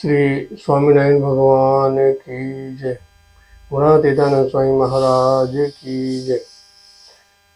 श्री स्वामीनारायण भगवान की जय। गुणातीतानंद स्वामी महाराज की जय।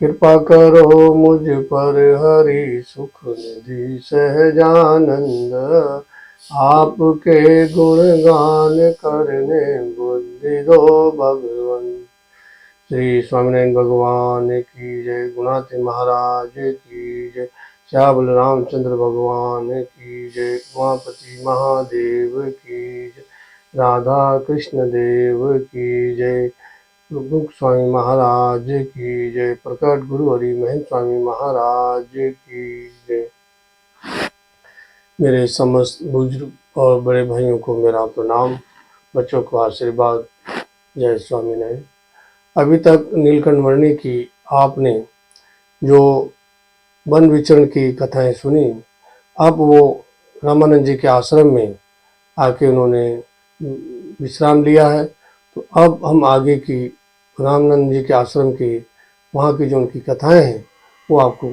कृपा करो मुझ पर हरि सुख निधि सहजानंद, आपके गुणगान करने बुद्धि दो भगवन। श्री स्वामीनारायण भगवान की जय। गुणाती महाराज की जय। श्याम रामचंद्र भगवान की जय। उमापति महादेव की जय। राधा कृष्ण देव की जय। प्रमुख स्वामी महाराज की जय। प्रकट गुरु हरि महेंद्र स्वामी महाराज की जय। मेरे समस्त बुजुर्ग और बड़े भाइयों को मेरा प्रणाम, बच्चों को आशीर्वाद। जय स्वामीनारायण। अभी तक नीलकंठ वर्णी की आपने जो वन विचरण की कथाएं सुनी, अब वो रामानंद जी के आश्रम में आके उन्होंने विश्राम लिया है। तो अब हम आगे की रामानंद जी के आश्रम की वहाँ की जो उनकी कथाएं हैं वो आपको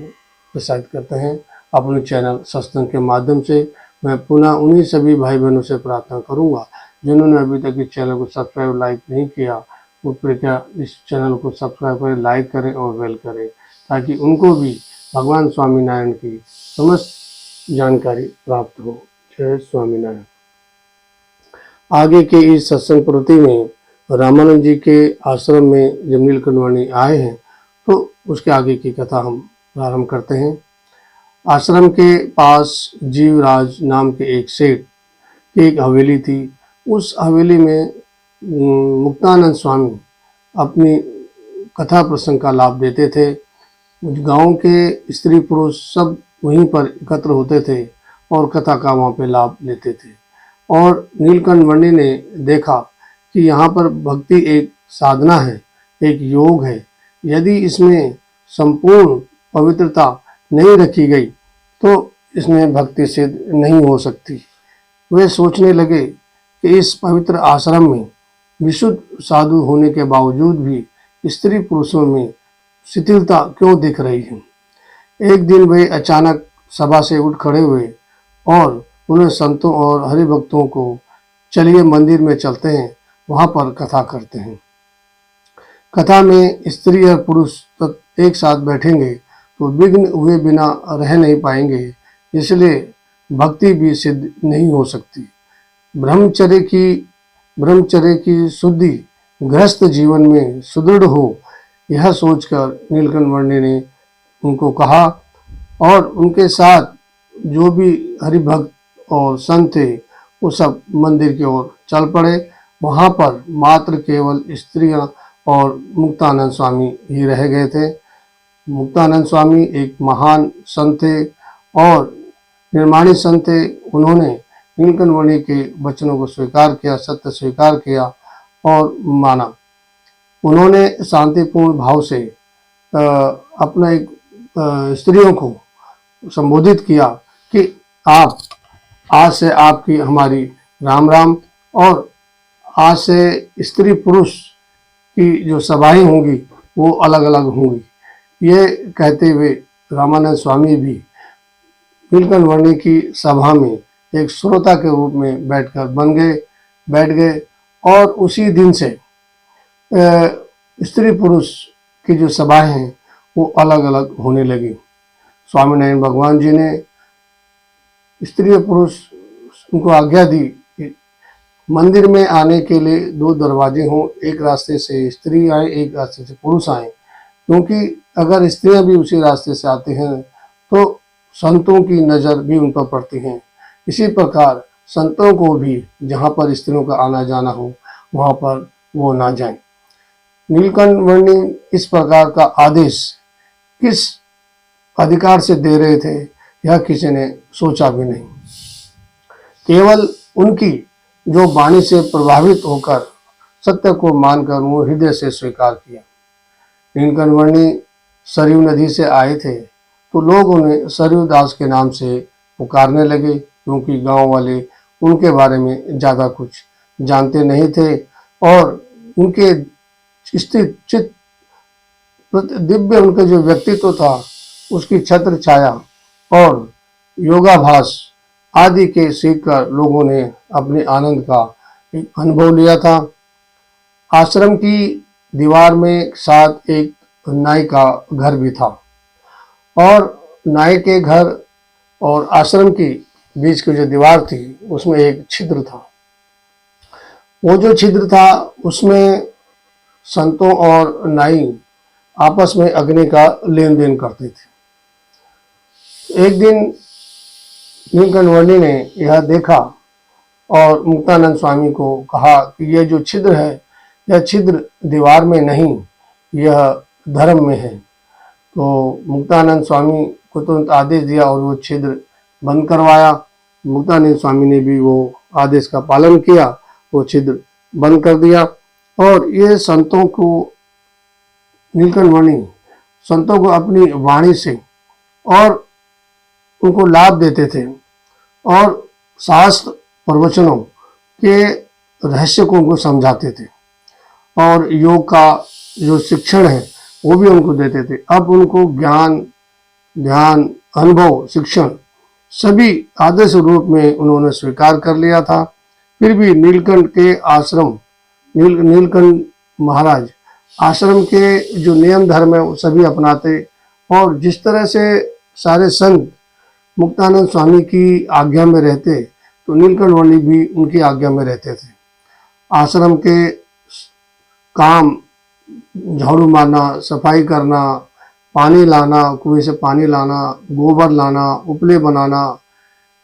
प्रसारित करते हैं अपने चैनल सत्संग के माध्यम से। मैं पुनः उन्हीं सभी भाई बहनों से प्रार्थना करूंगा जिन्होंने अभी तक इस चैनल को सब्सक्राइब लाइक नहीं किया, वो कृपया इस चैनल को सब्सक्राइब करें, लाइक करें और बेल करें, ताकि उनको भी भगवान स्वामीनारायण की समस्त जानकारी प्राप्त हो। जय स्वामीनारायण। आगे के इस सत्संग प्रवृत्ति में रामानंद जी के आश्रम में जब नीलकंठ वर्णी आए हैं तो उसके आगे की कथा हम प्रारंभ करते हैं। आश्रम के पास जीवराज नाम के एक सेठ की एक हवेली थी। उस हवेली में मुक्तानंद स्वामी अपनी कथा प्रसंग का लाभ देते थे। गांव के स्त्री पुरुष सब वहीं पर एकत्र होते थे और कथा का वहाँ पे लाभ लेते थे। और नीलकंठ वर्णी ने देखा कि यहाँ पर भक्ति एक साधना है, एक योग है। यदि इसमें संपूर्ण पवित्रता नहीं रखी गई तो इसमें भक्ति सिद्ध नहीं हो सकती। वे सोचने लगे कि इस पवित्र आश्रम में विशुद्ध साधु होने के बावजूद भी स्त्री पुरुषों में शिथिलता क्यों दिख रही है। एक दिन वे अचानक सभा से उठ खड़े हुए और उन्हें संतों और हरिभक्तों को चलिए मंदिर में चलते हैं, वहाँ पर कथा करते हैं। कथा में स्त्री और पुरुष एक साथ बैठेंगे तो विघ्न हुए बिना रह नहीं पाएंगे, इसलिए भक्ति भी सिद्ध नहीं हो सकती। ब्रह्मचर्य की शुद्धि गृहस्थ जीवन में सुदृढ़ हो, यह सोचकर नीलकंठ वर्णी ने उनको कहा और उनके साथ जो भी हरिभक्त और संत थे वो सब मंदिर की ओर चल पड़े। वहाँ पर मात्र केवल स्त्रियां और मुक्तानंद स्वामी ही रह गए थे। मुक्तानंद स्वामी एक महान संत थे और निर्माणी संत थे। उन्होंने नीलकंठ वर्णी के वचनों को स्वीकार किया, सत्य स्वीकार किया और माना। उन्होंने शांतिपूर्ण भाव से अपना एक स्त्रियों को संबोधित किया कि आप आज से आपकी हमारी राम राम, और आज से स्त्री पुरुष की जो सभाएं होंगी वो अलग अलग होंगी। ये कहते हुए रामानंद स्वामी भी नीलकंठ वर्णी की सभा में एक श्रोता के रूप में बैठ गए और उसी दिन से स्त्री पुरुष की जो सभाएं हैं वो अलग अलग होने लगी। स्वामीनारायण भगवान जी ने स्त्री और पुरुष उनको आज्ञा दी कि मंदिर में आने के लिए दो दरवाजे हों, एक रास्ते से स्त्री आए, एक रास्ते से पुरुष आए, क्योंकि अगर स्त्रियां भी उसी रास्ते से आती हैं तो संतों की नज़र भी उन पर पड़ती हैं। इसी प्रकार संतों को भी जहाँ पर स्त्रियों का आना जाना हो वहाँ पर वो ना जाएं। नीलकंठ वर्णी इस प्रकार का आदेश किस अधिकार से दे रहे थे यह किसी ने सोचा भी नहीं। केवल उनकी जो वाणी से प्रभावित होकर सत्य को मानकर वो हृदय से स्वीकार किया। नीलकंठ वर्णी सरयू नदी से आए थे तो लोग उन्हें सरयू दास के नाम से पुकारने लगे, क्योंकि गांव वाले उनके बारे में ज़्यादा कुछ जानते नहीं थे और उनके चित दिव्य उनका जो व्यक्तित्व था, उसकी छत्र छाया और योगाभास आदि के सीखकर लोगों ने अपने आनंद का एक अनुभव लिया था। आश्रम की दीवार में साथ एक नाई का घर भी था और नाई के घर और आश्रम की बीच की जो दीवार थी उसमें एक छिद्र था। वो जो छिद्र था उसमें संतों और नाई आपस में अग्नि का लेन देन करते थे। एक दिन नीलकंठवर्णी ने यह देखा और मुक्तानंद स्वामी को कहा कि यह जो छिद्र है यह छिद्र दीवार में नहीं, यह धर्म में है। तो मुक्तानंद स्वामी को तुरंत आदेश दिया और वो छिद्र बंद करवाया। मुक्तानंद स्वामी ने भी वो आदेश का पालन किया, वो छिद्र बंद कर दिया। और ये संतों को, नीलकंठवर्णी संतों को अपनी वाणी से और उनको लाभ देते थे और शास्त्र प्रवचनों के रहस्य को उनको समझाते थे और योग का जो शिक्षण है वो भी उनको देते थे। अब उनको ज्ञान, ध्यान, अनुभव, शिक्षण सभी आदर्श रूप में उन्होंने स्वीकार कर लिया था। फिर भी नीलकंठ के आश्रम, नीलकंठ महाराज आश्रम के जो नियम धर्म है वो सभी अपनाते और जिस तरह से सारे संत मुक्तानंद स्वामी की आज्ञा में रहते तो नीलकंठवर्णी भी उनकी आज्ञा में रहते थे। आश्रम के काम, झाड़ू मारना, सफाई करना, पानी लाना, कुएं से पानी लाना, गोबर लाना, उपले बनाना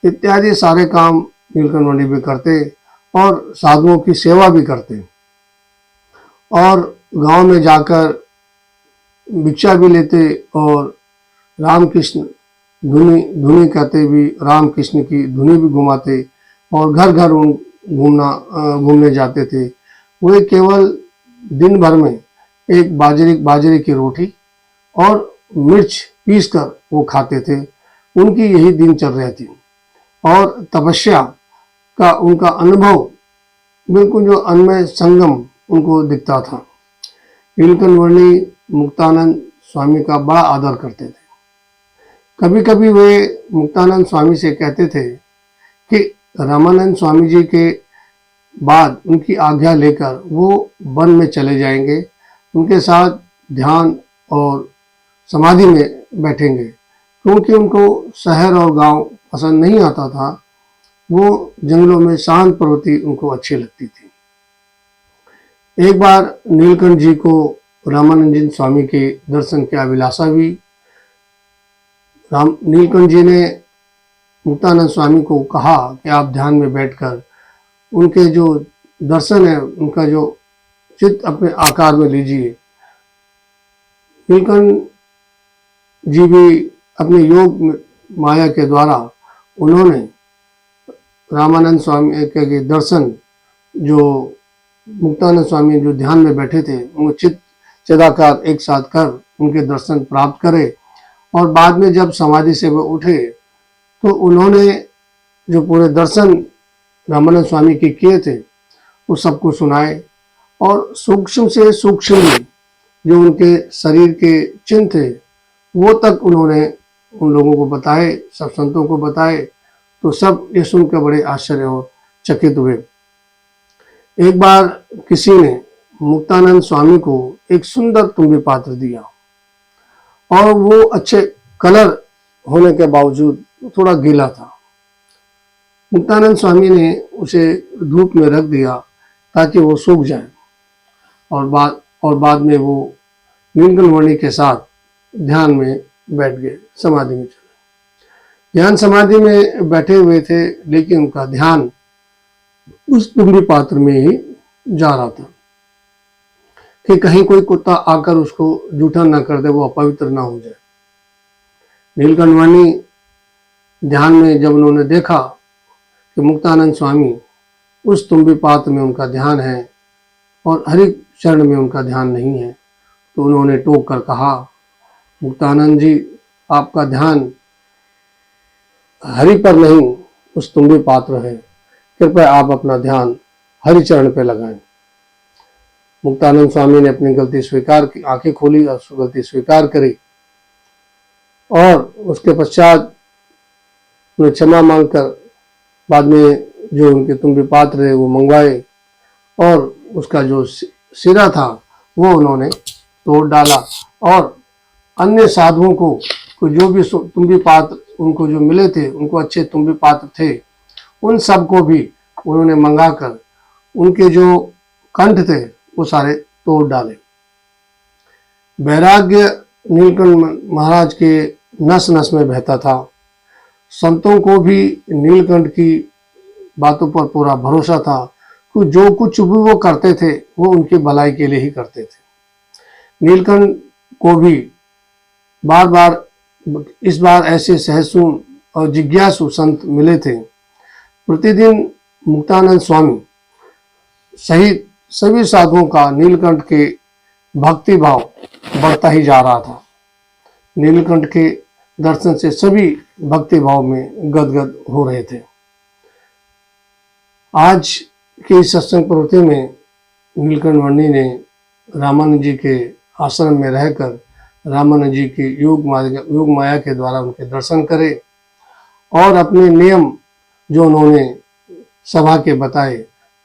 इत्यादि सारे काम नीलकंठवर्णी भी करते और साधुओं की सेवा भी करते और गांव में जाकर भिक्षा भी लेते और रामकृष्ण धुनी कहते भी राम कृष्ण की धुनी भी घुमाते और घर घर घूमने जाते थे। वे केवल दिन भर में एक बाजरे की रोटी और मिर्च पीसकर वो खाते थे। उनकी यही दिनचर्या थी और तपस्या का उनका अनुभव बिल्कुल जो अन्वय संगम उनको दिखता था। नीलकंठवर्णी मुक्तानंद स्वामी का बड़ा आदर करते थे। कभी कभी वे मुक्तानंद स्वामी से कहते थे कि रामानंद स्वामी जी के बाद उनकी आज्ञा लेकर वो वन में चले जाएंगे, उनके साथ ध्यान और समाधि में बैठेंगे, क्योंकि उनको शहर और गांव पसंद नहीं आता था। वो जंगलों में शांत प्रवृत्ति उनको अच्छी लगती थी। एक बार नीलकंठ जी को रामानंद स्वामी के दर्शन की अभिलाषा हुई। नीलकंठ जी ने मुक्तानंद स्वामी को कहा कि आप ध्यान में बैठकर उनके जो दर्शन है उनका जो चित्त अपने आकार में लीजिए। नीलकंठ जी भी अपने योग माया के द्वारा उन्होंने रामानंद स्वामी के दर्शन, जो मुक्तानंद स्वामी जो ध्यान में बैठे थे उनको चिदाकार एक साथ कर उनके दर्शन प्राप्त करे और बाद में जब समाधि से वो उठे तो उन्होंने जो पूरे दर्शन रामानंद स्वामी के किए थे वो सबको सुनाए और सूक्ष्म से सूक्ष्म जो उनके शरीर के चिन्ह थे वो तक उन्होंने उन लोगों को बताए, सब संतों को बताए। तो सब ये सुनकर बड़े आश्चर्य और चकित हुए। एक बार किसी ने मुक्तानंद स्वामी को एक सुंदर तुम्बी पात्र दिया और वो अच्छे कलर होने के बावजूद थोड़ा गीला था। मुक्तानंद स्वामी ने उसे धूप में रख दिया ताकि वो सूख जाए और बाद में वो नीलकंठवर्णी के साथ ध्यान में बैठ गए, समाधि में चले। ध्यान समाधि में बैठे हुए थे लेकिन उनका ध्यान उस तुम्बी पात्र में ही जा रहा था कि कहीं कोई कुत्ता आकर उसको जूठा ना कर दे, वो अपवित्र ना हो जाए। नीलकंठवर्णी ध्यान में जब उन्होंने देखा कि मुक्तानंद स्वामी उस तुम्बी पात्र में उनका ध्यान है और हरि चरण में उनका ध्यान नहीं है, तो उन्होंने टोक कर कहा, मुक्तानंद जी आपका ध्यान हरि पर नहीं उस तुम्बी पात्र है, कृपया आप अपना ध्यान हरि चरण पे लगाएं। मुक्तानंद स्वामी ने अपनी गलती स्वीकार की, आंखें खोली और गलती स्वीकार करी और उसके पश्चात उन्हें क्षमा मांगकर बाद में जो उनके तुम्बी पात्र है वो मंगवाए और उसका जो सिरा था वो उन्होंने तोड़ डाला और अन्य साधुओं को जो भी तुम्बी पात्र उनको जो मिले थे, उनको अच्छे तुम्बी पात्र थे, उन सब को भी उन्होंने मंगाकर उनके जो कंठ थे वो सारे तोड़ डाले। वैराग्य नीलकंठ महाराज के नस नस में बहता था। संतों को भी नीलकंठ की बातों पर पूरा भरोसा था कि जो कुछ भी वो करते थे वो उनकी भलाई के लिए ही करते थे। नीलकंठ को भी बार बार इस बार ऐसे सहसुन और जिज्ञासु संत मिले थे। प्रतिदिन मुक्तानंद स्वामी सहित सभी साधुओं का नीलकंठ के भक्ति भाव बढ़ता ही जा रहा था। नीलकंठ के दर्शन से सभी भक्ति भाव में गदगद हो रहे थे। आज के इस सत्संग प्रवृत्ति में नीलकंठ वर्णी ने रामानंद जी के आश्रम में रहकर रामानंद जी की योग माया के द्वारा उनके दर्शन करे और अपने नियम जो उन्होंने सभा के बताए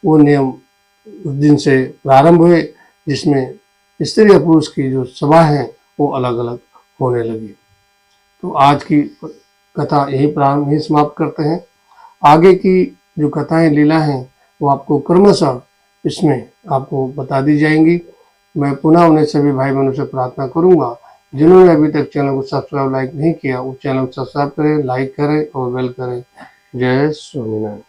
वो नियम उस दिन से प्रारंभ हुए, जिसमें स्त्री और पुरुष की जो सभा है वो अलग अलग होने लगी। तो आज की कथा यही समाप्त करते हैं। आगे की जो कथाएं लीला हैं वो आपको क्रमशः इसमें आपको बता दी जाएंगी। मैं पुनः उन्हें सभी भाई बहनों से प्रार्थना करूंगा जिन्होंने अभी तक चैनल को सब्सक्राइब लाइक नहीं किया वो चैनल को सब्सक्राइब करें, लाइक करें और बेल करें। जय स्वामीनारायण।